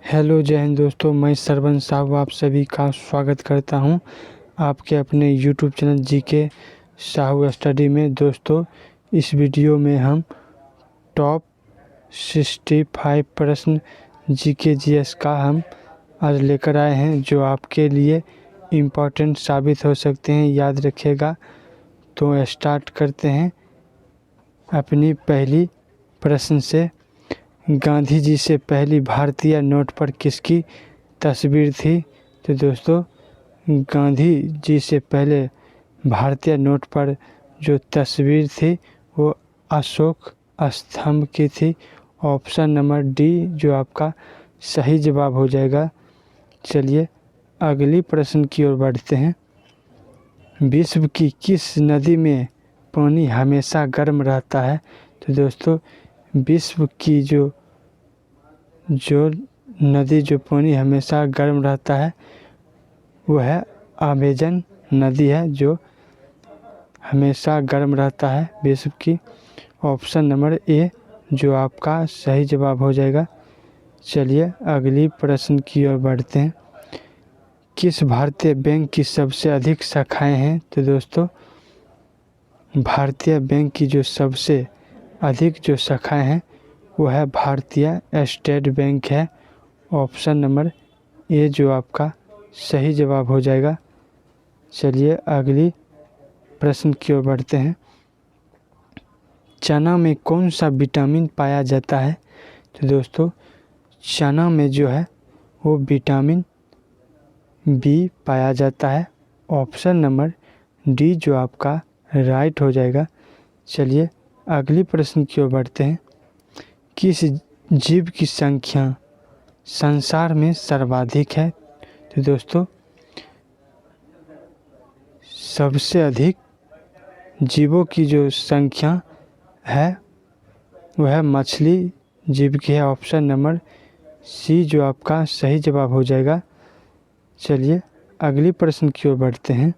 Hello जय हिंद दोस्तों, मैं सरवन साहब आप सभी का स्वागत करता हूं आपके अपने YouTube channel GK Sahu study में। दोस्तों, इस वीडियो में हम टॉप 65 प्रश्न जीके जीएस का हम आज लेकर आए हैं, जो आपके लिए इम्पोर्टेंट साबित हो सकते हैं। याद रखिएगा। तो स्टार्ट करते हैं अपनी पहली प्रश्न से। गांधी जी से पहली भारतीय नोट पर किसकी तस्वीर थी? तो दोस्तों, गांधी जी से पहले भारतीय नोट पर जो तस्वीर थी वो अशोक स्तंभ की थी। ऑप्शन नंबर डी जो आपका सही जवाब हो जाएगा। चलिए अगली प्रश्न की ओर बढ़ते हैं। विश्व की किस नदी में पानी हमेशा गर्म रहता है? तो दोस्तों, विश्व की जो नदी जो पानी हमेशा गर्म रहता है वो है अमेजन नदी है, जो हमेशा गर्म रहता है विश्व की। ऑप्शन नंबर ए जो आपका सही जवाब हो जाएगा। चलिए अगली प्रश्न की ओर बढ़ते हैं। किस भारतीय बैंक की सबसे अधिक शाखाएं हैं? तो दोस्तों, भारतीय बैंक की जो सबसे अधिक जो शाखाएं हैं वो है भारतीय स्टेट बैंक है। ऑप्शन नंबर ए जो आपका सही जवाब हो जाएगा। चलिए अगली प्रश्न की ओर बढ़ते हैं। चना में कौन सा विटामिन पाया जाता है? तो दोस्तों, चना में जो है वो विटामिन बी पाया जाता है। ऑप्शन नंबर डी जो आपका राइट हो जाएगा। चलिए अगली प्रश्न की ओर बढ़ते हैं। किस जीव की संख्या संसार में सर्वाधिक है? तो दोस्तों, सबसे अधिक जीवों की जो संख्या है वह मछली जीव की है। ऑप्शन नंबर सी जो आपका सही जवाब हो जाएगा। चलिए अगली प्रश्न की ओर बढ़ते हैं।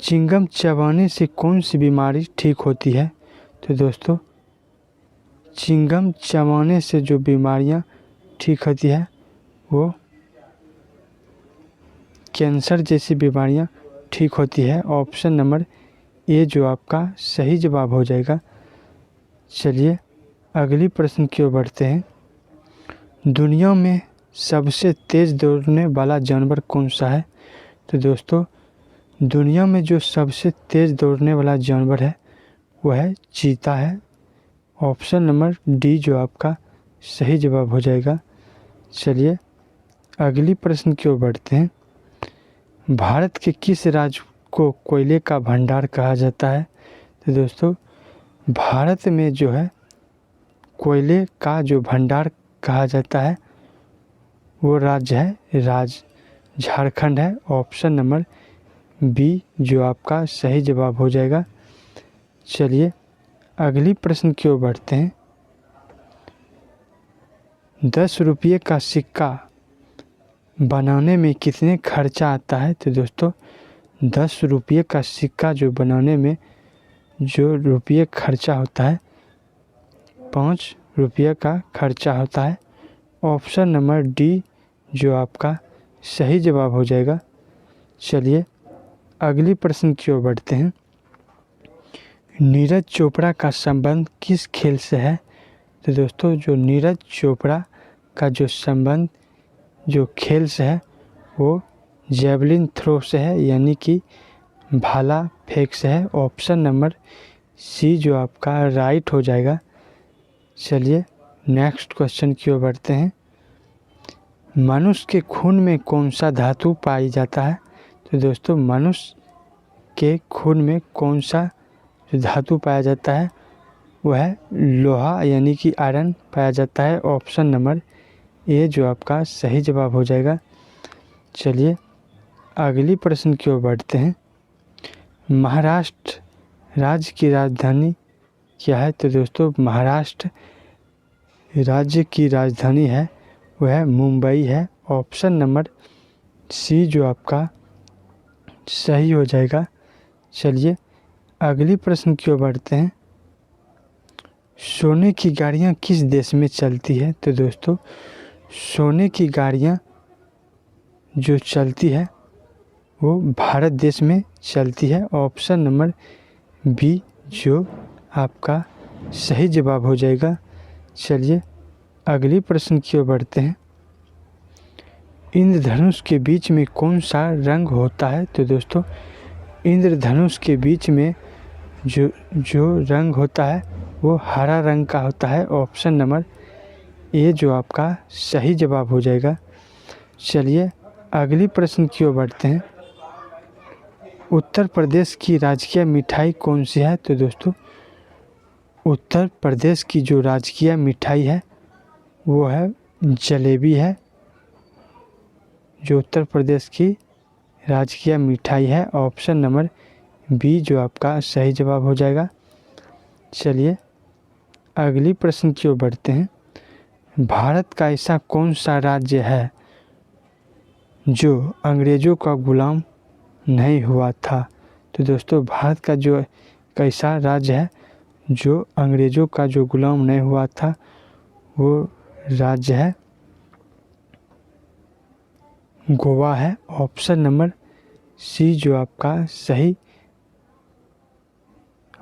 चिंगम चबाने से कौन सी बीमारी ठीक होती है? तो दोस्तों, चिंगम चबाने से जो बीमारियां ठीक होती है वो कैंसर जैसी बीमारियां ठीक होती है। ऑप्शन नंबर ए जो आपका सही जवाब हो जाएगा। चलिए अगली प्रश्न की ओर बढ़ते हैं। दुनिया में सबसे तेज़ दौड़ने वाला जानवर कौन सा है? तो दोस्तों, दुनिया में जो सबसे तेज़ दौड़ने वाला जानवर है वह है चीता है। ऑप्शन नंबर डी जो आपका सही जवाब हो जाएगा। चलिए अगली प्रश्न की ओर बढ़ते हैं। भारत के किस राज्य को कोयले का भंडार कहा जाता है? तो दोस्तों, भारत में जो है कोयले का जो भंडार कहा जाता है वो राज्य है झारखंड है। ऑप्शन नंबर बी जो आपका सही जवाब हो जाएगा। चलिए अगली प्रश्न की ओर बढ़ते हैं। 10 रुपये का सिक्का बनाने में कितने खर्चा आता है? तो दोस्तों, 10 रुपये का सिक्का जो बनाने में जो रुपये खर्चा होता है 5 रुपये का खर्चा होता है। ऑप्शन नंबर डी जो आपका सही जवाब हो जाएगा। चलिए अगली प्रश्न की ओर बढ़ते हैं। नीरज चोपड़ा का संबंध किस खेल से है? तो दोस्तों, जो नीरज चोपड़ा का जो संबंध जो खेल से है वो जेवलिन थ्रो से है, यानी कि भाला फेंक से है। ऑप्शन नंबर सी जो आपका राइट हो जाएगा। चलिए नेक्स्ट क्वेश्चन की ओर बढ़ते हैं। मनुष्य के खून में कौन सा धातु पाई जाता है? तो दोस्तों, मनुष्य के खून में कौन सा जो धातु पाया जाता है वह है लोहा, यानी कि आयरन पाया जाता है। ऑप्शन नंबर ए जो आपका सही जवाब हो जाएगा। चलिए अगली प्रश्न की ओर बढ़ते हैं। महाराष्ट्र राज्य की राजधानी क्या है? तो दोस्तों, महाराष्ट्र राज्य की राजधानी है वह मुंबई है। ऑप्शन नंबर सी जो आपका सही हो जाएगा। चलिए अगली प्रश्न की ओर बढ़ते हैं। सोने की गाड़ियाँ किस देश में चलती है? तो दोस्तों, सोने की गाड़ियाँ जो चलती है वो भारत देश में चलती है। ऑप्शन नंबर बी जो आपका सही जवाब हो जाएगा। चलिए अगली प्रश्न की ओर बढ़ते हैं। इंद्रधनुष के बीच में कौन सा रंग होता है? तो दोस्तों इंद्रधनुष के बीच में जो रंग होता है वो हरा रंग का होता है। ऑप्शन नंबर ए जो आपका सही जवाब हो जाएगा। चलिए अगली प्रश्न की ओर बढ़ते हैं। उत्तर प्रदेश की राजकीय मिठाई कौन सी है? तो दोस्तों उत्तर प्रदेश की जो राजकीय मिठाई है वो है जलेबी है। जो उत्तर प्रदेश की राजकीय मिठाई है। ऑप्शन नंबर बी जो आपका सही जवाब हो जाएगा। चलिए अगली प्रश्न की ओर बढ़ते हैं। भारत का ऐसा कौन सा राज्य है जो अंग्रेज़ों का गुलाम नहीं हुआ था? तो दोस्तों भारत का जो कैसा राज्य है जो अंग्रेज़ों का जो गुलाम नहीं हुआ था वो राज्य है गोवा है। ऑप्शन नंबर सी जो आपका सही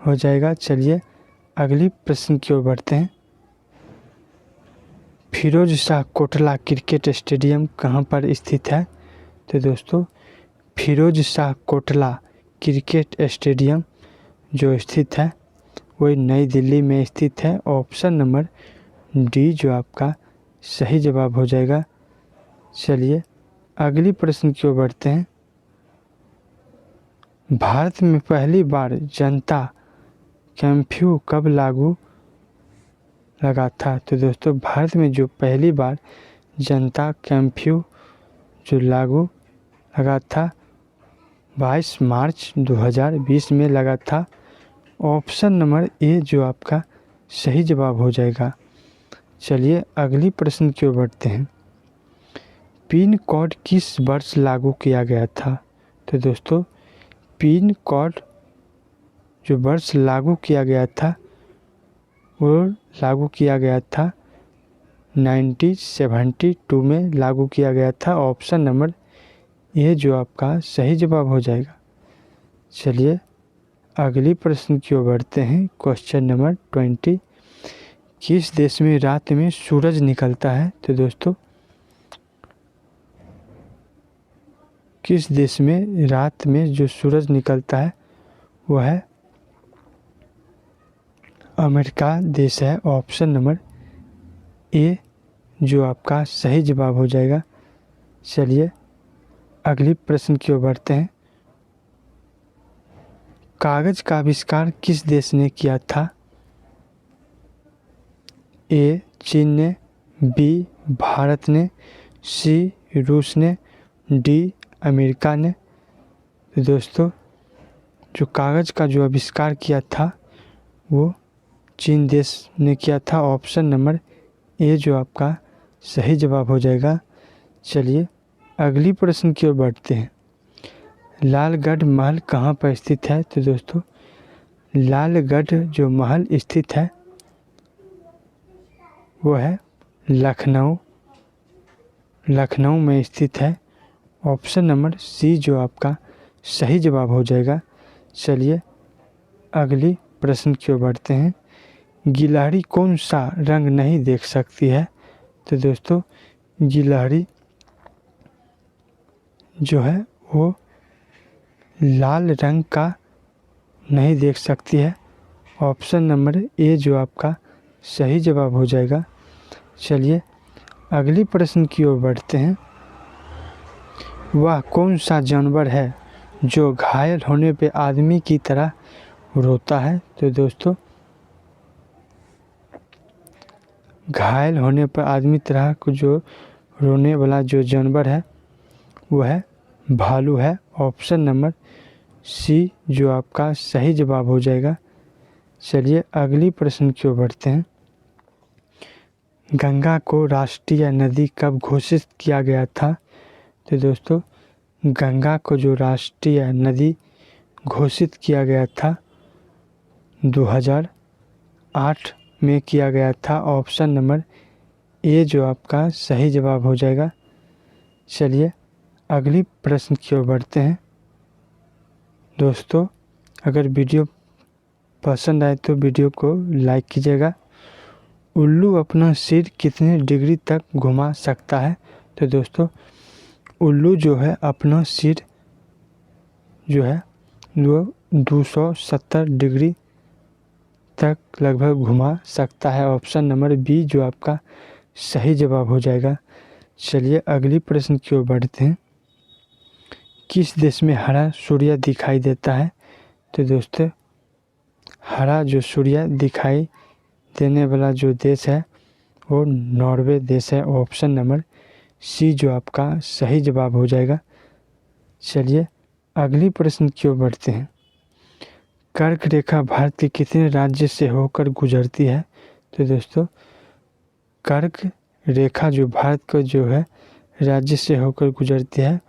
हो जाएगा। चलिए अगली प्रश्न की ओर बढ़ते हैं। फिरोज शाह कोटला क्रिकेट स्टेडियम कहाँ पर स्थित है? तो दोस्तों फिरोज शाह कोटला क्रिकेट स्टेडियम जो स्थित है वो नई दिल्ली में स्थित है। ऑप्शन नंबर डी जो आपका सही जवाब हो जाएगा। चलिए अगली प्रश्न की ओर बढ़ते हैं। भारत में पहली बार जनता कर्फ्यू कब लागू लगा था? तो दोस्तों भारत में जो पहली बार जनता कर्फ्यू जो लागू लगा था 22 मार्च 2020 में लगा था। ऑप्शन नंबर ए जो आपका सही जवाब हो जाएगा। चलिए अगली प्रश्न की ओर बढ़ते हैं। पिन कोड किस वर्ष लागू किया गया था? तो दोस्तों पिन कोड जो वर्ष लागू किया गया था वो लागू किया गया था 1972 में लागू किया गया था। ऑप्शन नंबर ए जो आपका सही जवाब हो जाएगा। चलिए अगली प्रश्न की ओर बढ़ते हैं। क्वेश्चन नंबर 20 किस देश में रात में सूरज निकलता है? तो दोस्तों किस देश में रात में जो सूरज निकलता है वो है अमेरिका देश है। ऑप्शन नंबर ए जो आपका सही जवाब हो जाएगा। चलिए अगली प्रश्न की ओर बढ़ते हैं। कागज़ का आविष्कार किस देश ने किया था? ए चीन ने, बी भारत ने, सी रूस ने, डी अमेरिका ने। तो दोस्तों जो कागज़ का जो आविष्कार किया था वो चीन देश ने किया था। ऑप्शन नंबर ए जो आपका सही जवाब हो जाएगा। चलिए अगली प्रश्न की ओर बढ़ते हैं। लालगढ़ महल कहाँ पर स्थित है? तो दोस्तों लालगढ़ जो महल स्थित है वो है लखनऊ में स्थित है। ऑप्शन नंबर सी जो आपका सही जवाब हो जाएगा। चलिए अगली प्रश्न की ओर बढ़ते हैं। गिलहरी कौन सा रंग नहीं देख सकती है? तो दोस्तों गिलहरी जो है वो लाल रंग का नहीं देख सकती है। ऑप्शन नंबर ए जो आपका सही जवाब हो जाएगा। चलिए अगली प्रश्न की ओर बढ़ते हैं। वह कौन सा जानवर है जो घायल होने पे आदमी की तरह रोता है? तो दोस्तों घायल होने पर आदमी तरह को जो रोने वाला जो जानवर है वो है भालू है। ऑप्शन नंबर सी जो आपका सही जवाब हो जाएगा। चलिए अगली प्रश्न की ओर बढ़ते हैं। गंगा को राष्ट्रीय नदी कब घोषित किया गया था? तो दोस्तों गंगा को जो राष्ट्रीय नदी घोषित किया गया था 2008 में किया गया था। ऑप्शन नंबर ए जो आपका सही जवाब हो जाएगा। चलिए अगली प्रश्न की ओर बढ़ते हैं। दोस्तों अगर वीडियो पसंद आए तो वीडियो को लाइक कीजिएगा। उल्लू अपना सिर कितने डिग्री तक घुमा सकता है? तो दोस्तों उल्लू जो है अपना सिर जो है वो 270 डिग्री तक लगभग घुमा सकता है। ऑप्शन नंबर बी जो आपका सही जवाब हो जाएगा। चलिए अगली प्रश्न की ओर बढ़ते हैं। किस देश में हरा सूर्य दिखाई देता है? तो दोस्तों हरा जो सूर्य दिखाई देने वाला जो देश है वो नॉर्वे देश है। ऑप्शन नंबर सी जो आपका सही जवाब हो जाएगा। चलिए अगली प्रश्न की ओर बढ़ते हैं। कर्क रेखा भारत के कितने राज्य से होकर गुजरती है? तो दोस्तों कर्क रेखा जो भारत का जो है राज्य से होकर गुजरती है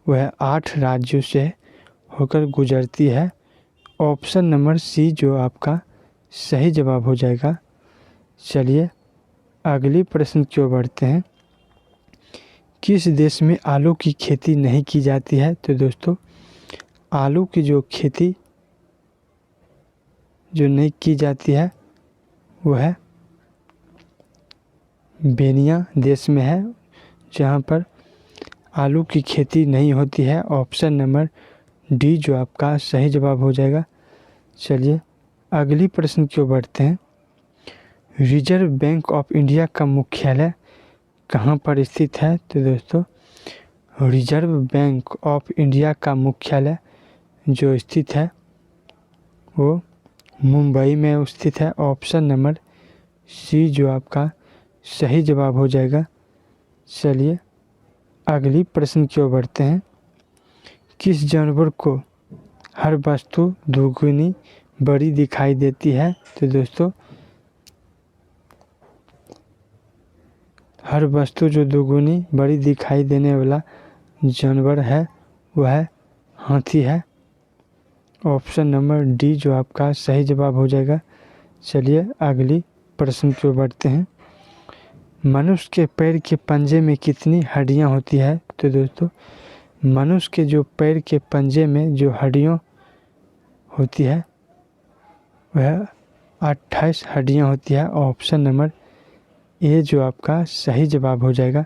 वह 8 राज्यों से होकर गुजरती है। ऑप्शन नंबर सी जो आपका सही जवाब हो जाएगा। चलिए अगली प्रश्न की ओर बढ़ते हैं। किस देश में आलू की खेती नहीं की जाती है? तो दोस्तों आलू की जो खेती जो नहीं की जाती है वह बेनिया देश में है, जहाँ पर आलू की खेती नहीं होती है। ऑप्शन नंबर डी जो आपका सही जवाब हो जाएगा। चलिए अगली प्रश्न की ओर बढ़ते हैं। रिजर्व बैंक ऑफ इंडिया का मुख्यालय कहाँ पर स्थित है? तो दोस्तों रिजर्व बैंक ऑफ इंडिया का मुख्यालय जो स्थित है वो मुंबई में स्थित है। ऑप्शन नंबर सी जो आपका सही जवाब हो जाएगा। चलिए अगली प्रश्न की ओर बढ़ते हैं। किस जानवर को हर वस्तु दोगुनी बड़ी दिखाई देती है? तो दोस्तों हर वस्तु जो दोगुनी बड़ी दिखाई देने वाला जानवर है वह हाथी है। ऑप्शन नंबर डी जो आपका सही जवाब हो जाएगा। चलिए अगली प्रश्न की ओर बढ़ते हैं। मनुष्य के पैर के पंजे में कितनी हड्डियां होती है? तो दोस्तों मनुष्य के जो पैर के पंजे में जो हड्डियां होती है वह 28 हड्डियां होती है। ऑप्शन नंबर ए जो आपका सही जवाब हो जाएगा।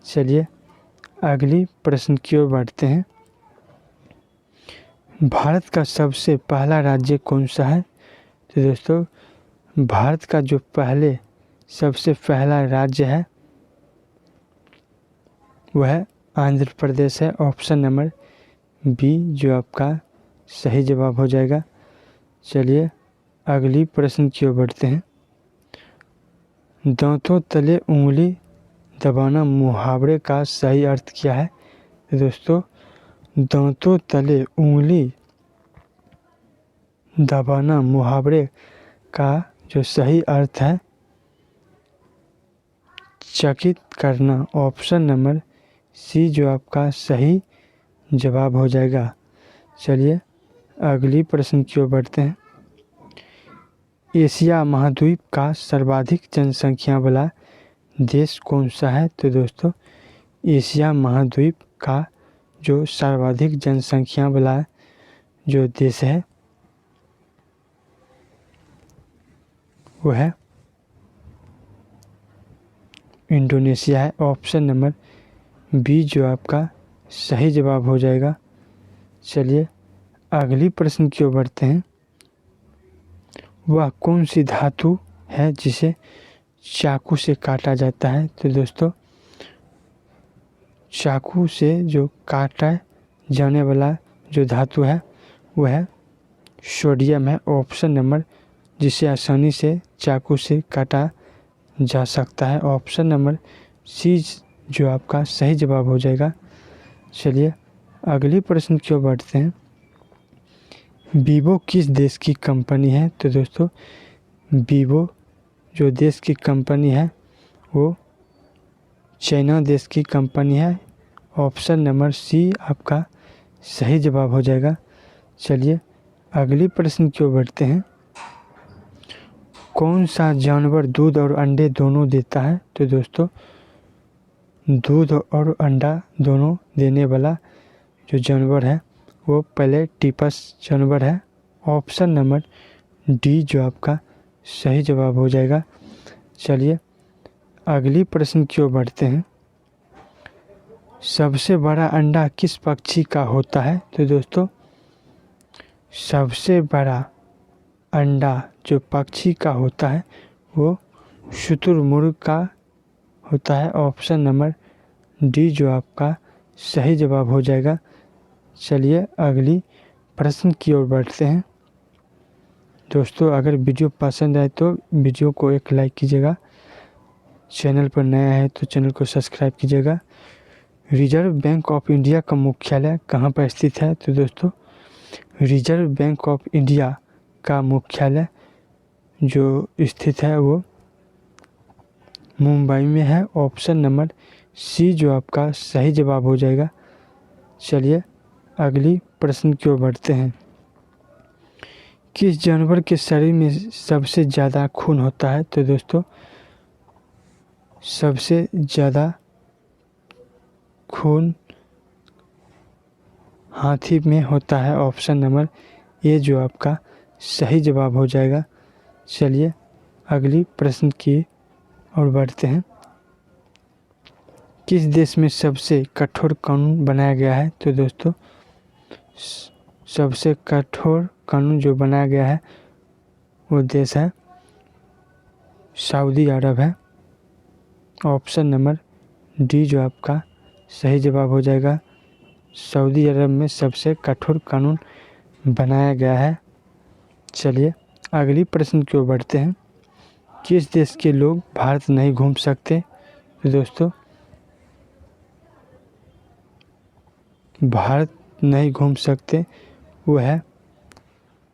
चलिए अगली प्रश्न की ओर बढ़ते हैं। भारत का सबसे पहला राज्य कौन सा है? तो दोस्तों भारत का जो सबसे पहला राज्य है वह आंध्र प्रदेश है। ऑप्शन नंबर बी जो आपका सही जवाब हो जाएगा। चलिए अगली प्रश्न की ओर बढ़ते हैं। दांतों तले उंगली दबाना मुहावरे का सही अर्थ क्या है? तो दोस्तों दांतों तले उंगली दबाना मुहावरे का जो सही अर्थ है चकित करना। ऑप्शन नंबर सी जो आपका सही जवाब हो जाएगा। चलिए अगली प्रश्न की ओर बढ़ते हैं। एशिया महाद्वीप का सर्वाधिक जनसंख्या वाला देश कौन सा है? तो दोस्तों एशिया महाद्वीप का जो सर्वाधिक जनसंख्या वाला जो देश है वह इंडोनेशिया है। ऑप्शन नंबर बी जो आपका सही जवाब हो जाएगा। चलिए अगली प्रश्न की ओर बढ़ते हैं। वह कौन सी धातु है जिसे चाकू से काटा जाता है? तो दोस्तों चाकू से जो काटा जाने वाला जो धातु है वह सोडियम है। ऑप्शन नंबर जिसे आसानी से चाकू से काटा जा सकता है। ऑप्शन नंबर सी जो आपका सही जवाब हो जाएगा। चलिए अगली प्रश्न की ओर बढ़ते हैं। वीवो किस देश की कंपनी है? तो दोस्तों वीवो जो देश की कंपनी है वो चाइना देश की कंपनी है। ऑप्शन नंबर सी आपका सही जवाब हो जाएगा। चलिए अगली प्रश्न की ओर बढ़ते हैं। कौन सा जानवर दूध और अंडे दोनों देता है? तो दोस्तों दूध और अंडा दोनों देने वाला जो जानवर है वो प्लेटिपस जानवर है। ऑप्शन नंबर डी जो आपका सही जवाब हो जाएगा। चलिए अगली प्रश्न की ओर बढ़ते हैं। सबसे बड़ा अंडा किस पक्षी का होता है? तो दोस्तों सबसे बड़ा अंडा जो पक्षी का होता है वो शुतुरमुर्ग का होता है। ऑप्शन नंबर डी जो आपका सही जवाब हो जाएगा। चलिए अगली प्रश्न की ओर बढ़ते हैं। दोस्तों अगर वीडियो पसंद आए तो वीडियो को एक लाइक कीजिएगा। चैनल पर नया है तो चैनल को सब्सक्राइब कीजिएगा। रिजर्व बैंक ऑफ इंडिया का मुख्यालय कहाँ पर स्थित है? तो दोस्तों रिजर्व बैंक ऑफ इंडिया का मुख्यालय जो स्थित है वो मुंबई में है। ऑप्शन नंबर सी जो आपका सही जवाब हो जाएगा। चलिए अगली प्रश्न की ओर बढ़ते हैं। किस जानवर के शरीर में सबसे ज़्यादा खून होता है? तो दोस्तों सबसे ज़्यादा खून हाथी में होता है। ऑप्शन नंबर ए जो आपका सही जवाब हो जाएगा। चलिए अगली प्रश्न की ओर बढ़ते हैं। किस देश में सबसे कठोर कानून बनाया गया है? तो दोस्तों सबसे कठोर कानून जो बनाया गया है वो देश है सऊदी अरब है। ऑप्शन नंबर डी जो आपका सही जवाब हो जाएगा। सऊदी अरब में सबसे कठोर कानून बनाया गया है। चलिए अगली प्रश्न की ओर बढ़ते हैं। किस देश के लोग भारत नहीं घूम सकते? तो दोस्तों भारत नहीं घूम सकते वो है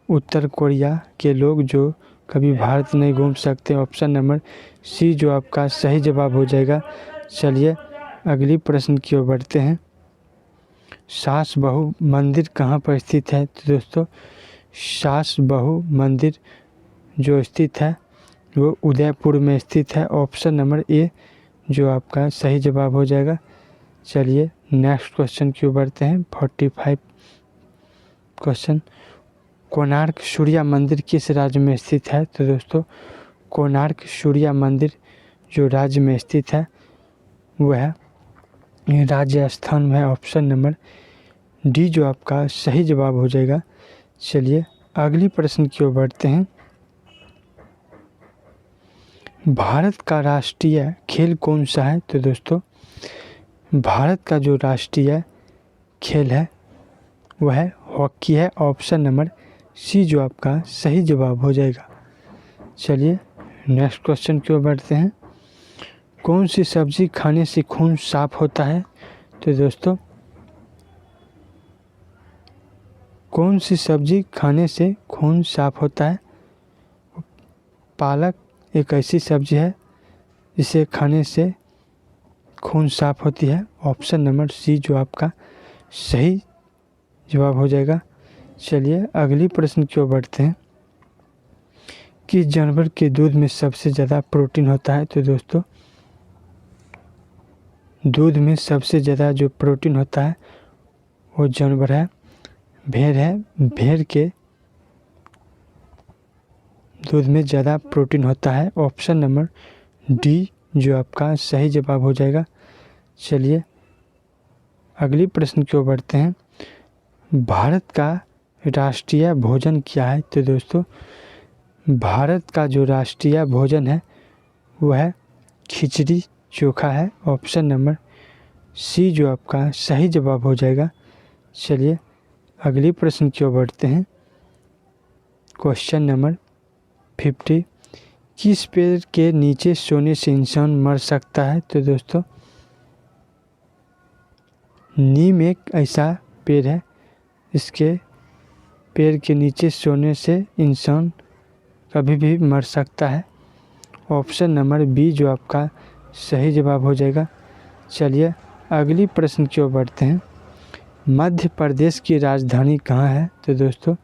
उत्तर कोरिया के लोग जो कभी भारत नहीं घूम सकते। ऑप्शन नंबर सी जो आपका सही जवाब हो जाएगा। चलिए अगली प्रश्न की ओर बढ़ते हैं। सास बहू मंदिर कहाँ पर स्थित है? तो दोस्तों सास बहू मंदिर जो स्थित है वो उदयपुर में स्थित है। ऑप्शन नंबर ए जो आपका सही जवाब हो जाएगा। चलिए नेक्स्ट क्वेश्चन की ओर बढ़ते हैं। 45 क्वेश्चन। कोणार्क सूर्य मंदिर किस राज्य में स्थित है? तो दोस्तों कोणार्क सूर्य मंदिर जो राज्य में स्थित है वह है राजस्थान में। ऑप्शन नंबर डी जो आपका सही जवाब हो जाएगा। चलिए अगली प्रश्न की ओर बढ़ते हैं। भारत का राष्ट्रीय खेल कौन सा है? तो दोस्तों भारत का जो राष्ट्रीय खेल है वह है हॉकी है। ऑप्शन नंबर सी जो आपका सही जवाब हो जाएगा। चलिए नेक्स्ट क्वेश्चन की ओर बढ़ते हैं। कौन सी सब्जी खाने से खून साफ होता है? तो दोस्तों कौन सी सब्जी खाने से खून साफ होता है? पालक एक ऐसी सब्जी है जिसे खाने से खून साफ होती है। ऑप्शन नंबर सी जो आपका सही जवाब हो जाएगा। चलिए अगली प्रश्न की ओर बढ़ते हैं। किस जानवर के दूध में सबसे ज़्यादा प्रोटीन होता है? तो दोस्तों दूध में सबसे ज़्यादा जो प्रोटीन होता है वो जानवर है भेड़ है। भेड़ के दूध में ज़्यादा प्रोटीन होता है। ऑप्शन नंबर डी जो आपका सही जवाब हो जाएगा। चलिए अगली प्रश्न की ओर बढ़ते हैं। भारत का राष्ट्रीय भोजन क्या है? तो दोस्तों भारत का जो राष्ट्रीय भोजन है वह खिचड़ी चोखा है। ऑप्शन नंबर सी जो आपका सही जवाब हो जाएगा। चलिए अगली प्रश्न की ओर बढ़ते हैं। Question number 50। किस पेड़ के नीचे सोने से इंसान मर सकता है? तो दोस्तों नीम एक ऐसा पेड़ है इसके पेड़ के नीचे सोने से इंसान कभी भी मर सकता है। ऑप्शन नंबर बी जो आपका सही जवाब हो जाएगा। चलिए अगली प्रश्न की ओर बढ़ते हैं। मध्य प्रदेश की राजधानी कहाँ है? तो दोस्तों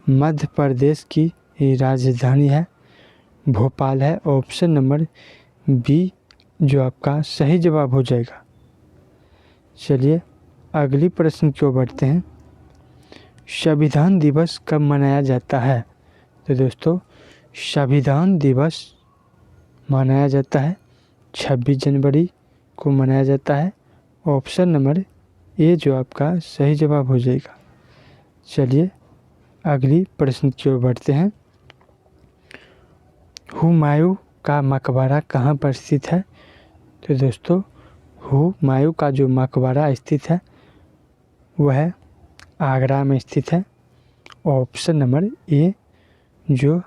मध्य प्रदेश की राजधानी है भोपाल है। ऑप्शन नंबर बी जो आपका सही जवाब हो जाएगा। चलिए अगली प्रश्न की ओर बढ़ते हैं। संविधान दिवस कब मनाया जाता है? तो दोस्तों संविधान दिवस मनाया जाता है 26 जनवरी को मनाया जाता है। ऑप्शन नंबर ए जो आपका सही जवाब हो जाएगा। चलिए अगली प्रश्न की ओर बढ़ते हैं। हुमायूं का मकबरा कहाँ पर स्थित है? तो दोस्तों हुमायूं का जो मकबरा स्थित है वह आगरा में स्थित है। ऑप्शन नंबर ए जो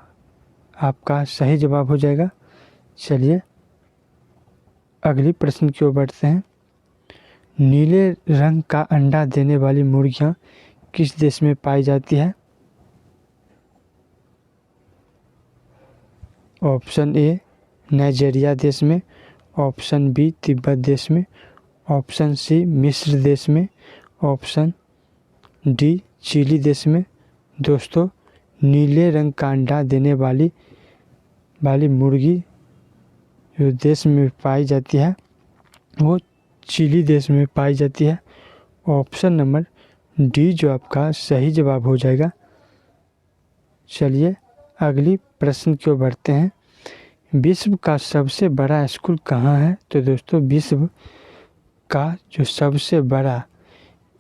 आपका सही जवाब हो जाएगा। चलिए अगली प्रश्न की ओर बढ़ते हैं। नीले रंग का अंडा देने वाली मुर्गियां किस देश में पाई जाती है? ऑप्शन ए नाइजीरिया देश में, ऑप्शन बी तिब्बत देश में, ऑप्शन सी मिस्र देश में, ऑप्शन डी चिली देश में। दोस्तों नीले रंग का अंडा देने वाली मुर्गी जो देश में पाई जाती है वो चिली देश में पाई जाती है। ऑप्शन नंबर डी जो आपका सही जवाब हो जाएगा। चलिए अगली प्रश्न की ओर बढ़ते हैं। विश्व का सबसे बड़ा स्कूल कहाँ है? तो दोस्तों विश्व का जो सबसे बड़ा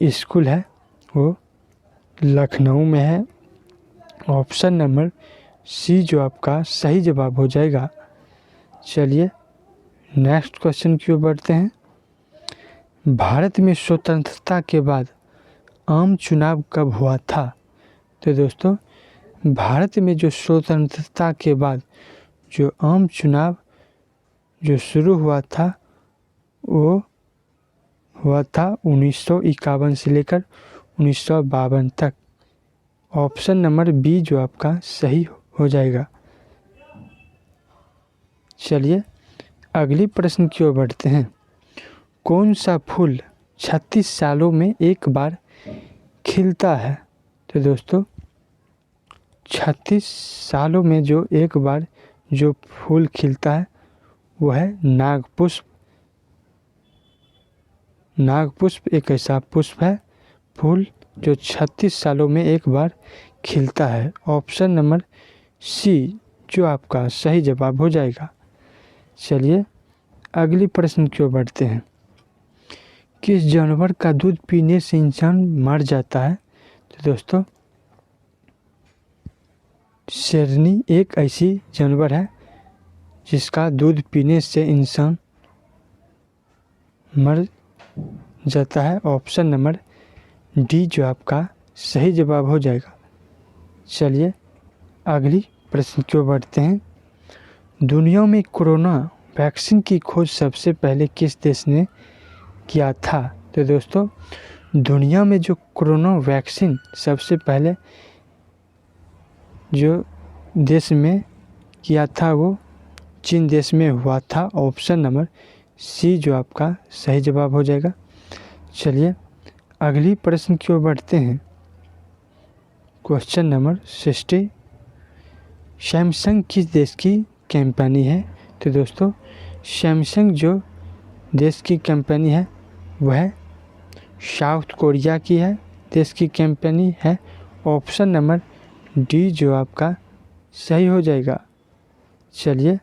स्कूल है वो लखनऊ में है। ऑप्शन नंबर सी जो आपका सही जवाब हो जाएगा। चलिए नेक्स्ट क्वेश्चन की ओर बढ़ते हैं। भारत में स्वतंत्रता के बाद आम चुनाव कब हुआ था? तो दोस्तों भारत में जो स्वतंत्रता के बाद जो आम चुनाव जो शुरू हुआ था वो हुआ था 1951 से लेकर 1952 तक। ऑप्शन नंबर बी जो आपका सही हो जाएगा। चलिए अगली प्रश्न की ओर बढ़ते हैं। कौन सा फूल 36 सालों में एक बार खिलता है? तो दोस्तों 36 सालों में जो एक बार जो फूल खिलता है वो है नागपुष्प। नागपुष्प एक ऐसा पुष्प है फूल जो 36 सालों में एक बार खिलता है। ऑप्शन नंबर सी जो आपका सही जवाब हो जाएगा। चलिए अगली प्रश्न की ओर बढ़ते हैं। किस जानवर का दूध पीने से इंसान मर जाता है? तो दोस्तों शेरनी एक ऐसी जानवर है जिसका दूध पीने से इंसान मर जाता है। ऑप्शन नंबर डी जो आपका सही जवाब हो जाएगा। चलिए अगली प्रश्न की ओर बढ़ते हैं। दुनिया में कोरोना वैक्सीन की खोज सबसे पहले किस देश ने किया था? तो दोस्तों दुनिया में जो कोरोना वैक्सीन सबसे पहले जो देश में किया था वो चीन देश में हुआ था। ऑप्शन नंबर सी जो आपका सही जवाब हो जाएगा। चलिए अगली प्रश्न की ओर बढ़ते हैं। Question number 60। सैमसंग किस देश की कंपनी है? तो दोस्तों सैमसंग जो देश की कंपनी है वह साउथ कोरिया की है देश की कंपनी है। ऑप्शन नंबर डी जो आपका सही हो जाएगा। चलिए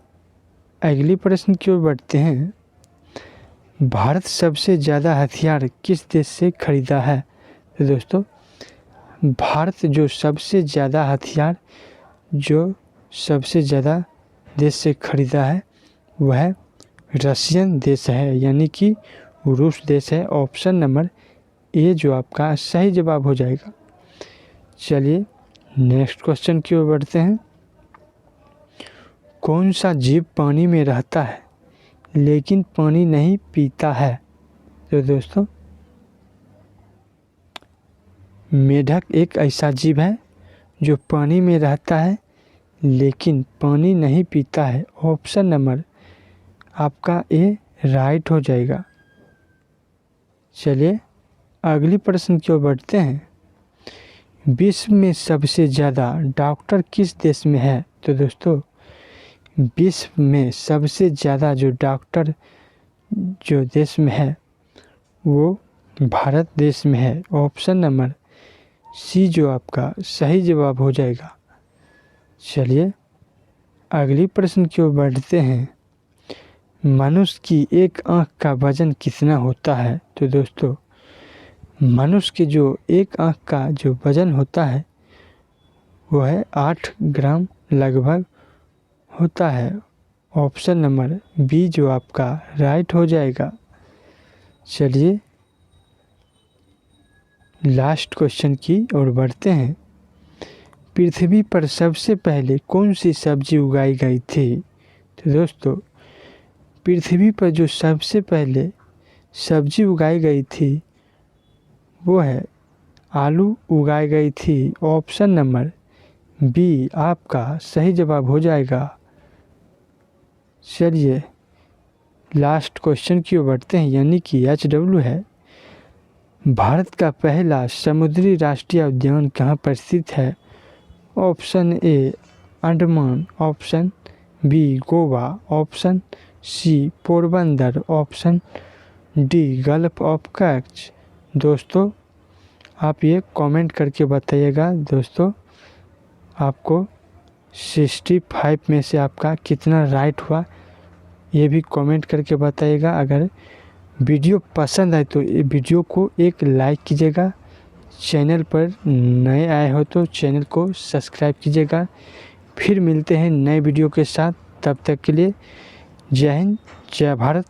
अगली प्रश्न की ओर बढ़ते हैं। भारत सबसे ज़्यादा हथियार किस देश से खरीदा है? तो दोस्तों भारत जो सबसे ज़्यादा हथियार जो सबसे ज़्यादा देश से खरीदा है वह रशियन देश है यानी कि रूस देश है। ऑप्शन नंबर ए जो आपका सही जवाब हो जाएगा। चलिए नेक्स्ट क्वेश्चन की ओर बढ़ते हैं। कौन सा जीव पानी में रहता है लेकिन पानी नहीं पीता है? तो दोस्तों मेढक एक ऐसा जीव है जो पानी में रहता है लेकिन पानी नहीं पीता है। ऑप्शन नंबर आपका ए राइट हो जाएगा। चलिए अगली प्रश्न की ओर बढ़ते हैं। विश्व में सबसे ज़्यादा डॉक्टर किस देश में है? तो दोस्तों विश्व में सबसे ज़्यादा जो डॉक्टर जो देश में है वो भारत देश में है। ऑप्शन नंबर सी जो आपका सही जवाब हो जाएगा। चलिए अगली प्रश्न की ओर बढ़ते हैं। मनुष्य की एक आँख का वजन कितना होता है? तो दोस्तों मनुष्य के जो एक आँख का जो वजन होता है वो है 8 ग्राम लगभग होता है। ऑप्शन नंबर बी जो आपका राइट हो जाएगा। चलिए लास्ट क्वेश्चन की ओर बढ़ते हैं। पृथ्वी पर सबसे पहले कौन सी सब्जी उगाई गई थी? तो दोस्तों पृथ्वी पर जो सबसे पहले सब्जी उगाई गई थी वो है आलू उगाई गई थी। ऑप्शन नंबर बी आपका सही जवाब हो जाएगा। चलिए लास्ट क्वेश्चन की ओर बढ़ते हैं, यानी कि HW है। भारत का पहला समुद्री राष्ट्रीय उद्यान कहाँ पर स्थित है? Option A Andaman, option B Goa, option C Porbandar, option D gulf of Kutch. दोस्तों आप ये कमेंट करके बताइएगा दोस्तों आपको 65 में से आपका कितना राइट हुआ, ये भी कमेंट करके बताइएगा। अगर वीडियो पसंद आए तो ये वीडियो को एक लाइक कीजिएगा। चैनल पर नए आए हो तो चैनल को सब्सक्राइब कीजिएगा। फिर मिलते हैं नए वीडियो के साथ, तब तक के लिए जय हिंद जय भारत।